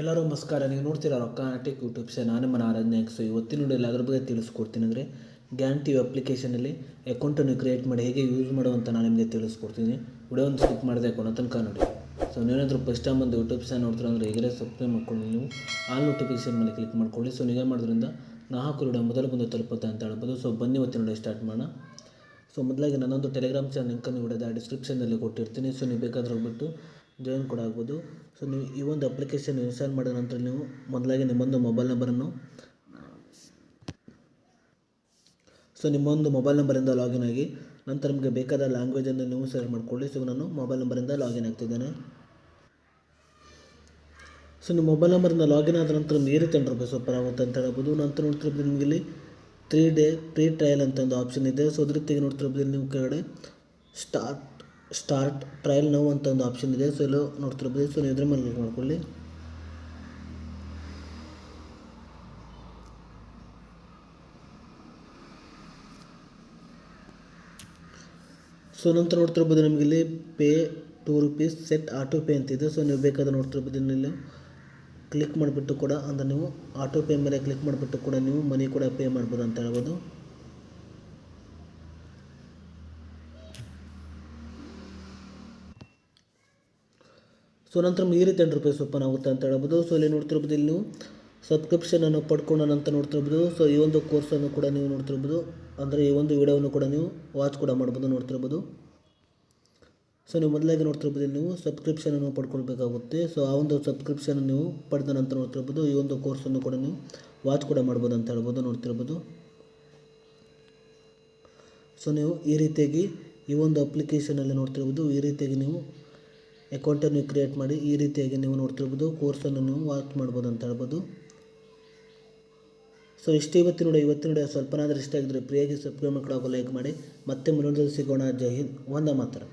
ಎಲ್ಲರೂ ನಮಸ್ಕಾರ. ನೀವು ನೋಡ್ತೀರಾ ರೊಕ್ಕ ಟೆಕ್ ಯೂಟ್ಯೂಬ್ ಚಾನಲ್. ನಾನು ನಿಮ್ಮ ನಾರಾಯಣ್. ಸೊ ಇವತ್ತಿನ ವಿಡಿಯೋದಲ್ಲಿ ಅದ್ರ ಬಗ್ಗೆ ತಿಳಿಸ್ಕೊಡ್ತೀನಿ. ಅಂದರೆ ಗ್ಯಾನ್ ಟಿ ವಿ ಅಪ್ಲಿಕೇಶನಲ್ಲಿ ಅಕೌಂಟನ್ನು ಕ್ರಿಯೇಟ್ ಮಾಡಿ ಹೇಗೆ ಯೂಸ್ ಮಾಡುವಂತ ನಾನು ನಿಮಗೆ ತಿಳಿಸ್ಕೊಡ್ತೀನಿ. ವಿಡಿಯೋವನ್ನು ಸ್ಕಿಪ್ ಮಾಡಿದೆ ಕೊನೆ ತನಕ ನೋಡಿ. ಸೊ ನೀವೇನಾದರೂ ಫಸ್ಟ್ ಟೈಮ್ ಒಂದು ಯೂಟ್ಯೂಬ್ ಚಾನಲ್ ನೋಡ್ತೀರಾ ಅಂದರೆ ಈಗಲೇ ಸಬ್ಸ್ಕ್ರೈಬ್ ಮಾಡ್ಕೊಳ್ಳಿ. ನೀವು ಆಲ್ ನೋಟಿಫಿಕೇಶನ್ ಮೇಲೆ ಕ್ಲಿಕ್ ಮಾಡ್ಕೊಳ್ಳಿ. ಸೊ ನೀವು ಮಾಡೋದ್ರಿಂದ ನಾ ಹಾಕೋ ವಿಡಿಯೋ ಮೊದಲು ಬಂದು ತಲುಪುತ್ತೆ ಅಂತ ಹೇಳ್ಬೋದು. ಸೊ ಬನ್ನಿ ಇವತ್ತಿನ ವಿಡಿಯೋ ಸ್ಟಾರ್ಟ್ ಮಾಡೋಣ. ಸೊ ಮೊದಲಾಗಿ ನನ್ನೊಂದು ಟೆಲಿಗ್ರಾಮ್ ಚಾನಲ್ ಲಿಂಕನ್ನು ವಿಡಿಯೋದ ಡಿಸ್ಕ್ರಿಪ್ಷನಲ್ಲಿ ಕೊಟ್ಟಿರ್ತೀನಿ. ಸೊ ನೀವು ಬೇಕಾದ್ರೆ ಹೋಗ್ಬಿಟ್ಟು ಜಾಯಿನ್ ಕೂಡ ಆಗ್ಬೋದು. ಸೊ ನೀವು ಈ ಒಂದು ಅಪ್ಲಿಕೇಶನ್ ಇನ್ಸ್ಟಾಲ್ ಮಾಡಿದ ನಂತರ ನೀವು ಮೊದಲಾಗಿ ನಿಮ್ಮೊಂದು ಮೊಬೈಲ್ ನಂಬರಿಂದ ಲಾಗಿನ್ ಆಗಿ ನಂತರ ನಿಮಗೆ ಬೇಕಾದ ಲ್ಯಾಂಗ್ವೇಜನ್ನು ನೀವು ಸೆಲೆಕ್ಟ್ ಮಾಡ್ಕೊಳ್ಳಿ. ಸೊ ನಾನು ಮೊಬೈಲ್ ನಂಬರಿಂದ ಲಾಗಿನ್ ಆಗ್ತಿದ್ದೇನೆ. ಸೊ ನಿಮ್ಮ ಮೊಬೈಲ್ ನಂಬರಿಂದ ಲಾಗಿನ್ ಆದ ನಂತರ ನೀರು ₹10 ಓಪನ್ ಆಗುತ್ತೆ ಅಂತ ಹೇಳ್ಬೋದು. ನಂತರ ನೋಡ್ತಿರ್ಬೋದು ನಿಮಗೆ ಇಲ್ಲಿ 3 ಡೇ ಫ್ರೀ ಟ್ರಯಲ್ ಅಂತ ಒಂದು ಆಪ್ಷನ್ ಇದೆ. ಸೊ ಅದ್ರ ಜೊತೆಗೆ ನೋಡ್ತಿರ್ಬೋದು ನೀವು ಕೆಳಗಡೆ ಸ್ಟಾರ್ಟ್ ಟ್ರಯಲ್ ನೌ ಅಂತ ಒಂದು ಆಪ್ಷನ್ ಇದೆ. ಸೊ ಎಲ್ಲ ನೋಡ್ತಿರ್ಬೋದು. ಸೊ ನೀವು ಇದ್ರ ಮೇಲೆ ಕ್ಲಿಕ್ ಮಾಡ್ಕೊಳ್ಳಿ. ಸೊ ನಂತರ ನೋಡ್ತಿರ್ಬೋದು ನಿಮಗೆ ಇಲ್ಲಿ ಪೇ ₹2 ಸೆಟ್ ಆಟೋ ಪೇ ಅಂತಿದೆ. ಸೊ ನೀವು ಬೇಕಾದ್ರೆ ನೋಡ್ತಿರ್ಬೋದು ಇಲ್ಲಿ ಕ್ಲಿಕ್ ಮಾಡಿಬಿಟ್ಟು ಕೂಡ ಅಂದರೆ ನೀವು ಆಟೋ ಪೇ ಮೇಲೆ ಕ್ಲಿಕ್ ಮಾಡಿಬಿಟ್ಟು ಕೂಡ ನೀವು ಮನಿ ಕೂಡ ಪೇ ಮಾಡ್ಬೋದು ಅಂತ ಹೇಳ್ಬೋದು. ಸೊ ನಂತರ ಈ ರೀತಿ ₹10 ಓಪನ್ ಆಗುತ್ತೆ ಅಂತ ಹೇಳ್ಬೋದು. ಸೊ ಇಲ್ಲಿ ನೋಡ್ತಿರ್ಬೋದು ಇಲ್ಲಿ ನೀವು ಸಬ್ಸ್ಕ್ರಿಪ್ಷನನ್ನು ಪಡ್ಕೊಂಡ ನಂತರ ನೋಡ್ತಿರ್ಬೋದು. ಸೊ ಈ ಒಂದು ಕೋರ್ಸನ್ನು ಕೂಡ ನೀವು ನೋಡ್ತಿರ್ಬೋದು, ಅಂದರೆ ಈ ಒಂದು ವಿಡಿಯೋವನ್ನು ಕೂಡ ನೀವು ವಾಚ್ ಕೂಡ ಮಾಡ್ಬೋದು ನೋಡ್ತಿರ್ಬೋದು. ಸೊ ನೀವು ಮೊದಲಾಗಿ ನೋಡ್ತಿರ್ಬೋದು ನೀವು ಸಬ್ಸ್ಕ್ರಿಪ್ಷನನ್ನು ಪಡ್ಕೊಳ್ಬೇಕಾಗುತ್ತೆ. ಸೊ ಆ ಒಂದು ಸಬ್ಸ್ಕ್ರಿಪ್ಷನ್ ನೀವು ಪಡೆದ ನಂತರ ನೋಡ್ತಿರ್ಬೋದು ಈ ಒಂದು ಕೋರ್ಸನ್ನು ಕೂಡ ನೀವು ವಾಚ್ ಕೂಡ ಮಾಡ್ಬೋದು ಅಂತ ಹೇಳ್ಬೋದು ನೋಡ್ತಿರ್ಬೋದು. ಸೊ ನೀವು ಈ ರೀತಿಯಾಗಿ ಈ ಒಂದು ಅಪ್ಲಿಕೇಶನಲ್ಲಿ ನೋಡ್ತಿರ್ಬೋದು ಈ ರೀತಿಯಾಗಿ ನೀವು ಅಕೌಂಟನ್ನು ಕ್ರಿಯೇಟ್ ಮಾಡಿ ಈ ರೀತಿಯಾಗಿ ನೀವು ನೋಡ್ತಿರ್ಬೋದು ಕೋರ್ಸನ್ನು ನೀವು ವಾಚ್ ಮಾಡ್ಬೋದು ಅಂತ ಹೇಳ್ಬೋದು. ಸೊ ಇಷ್ಟೇ ಇವತ್ತಿನ ವಿಡಿಯೋ ಸ್ವಲ್ಪನಾದರೂ ಇಷ್ಟ ಆಗಿದ್ರೆ ಪ್ರಿಯಾಗಿ ಸಬ್ಸ್ಕ್ರೈಬ್ ಮಾಡ್ಕೊಳ್ಳೋ ಲೈಕ್ ಮಾಡಿ. ಮತ್ತೆ ಮುಂದೆ ಸಿಗೋಣ. ಜೈ ಹಿಂದ್, ವಂದೇ ಮಾತರಂ.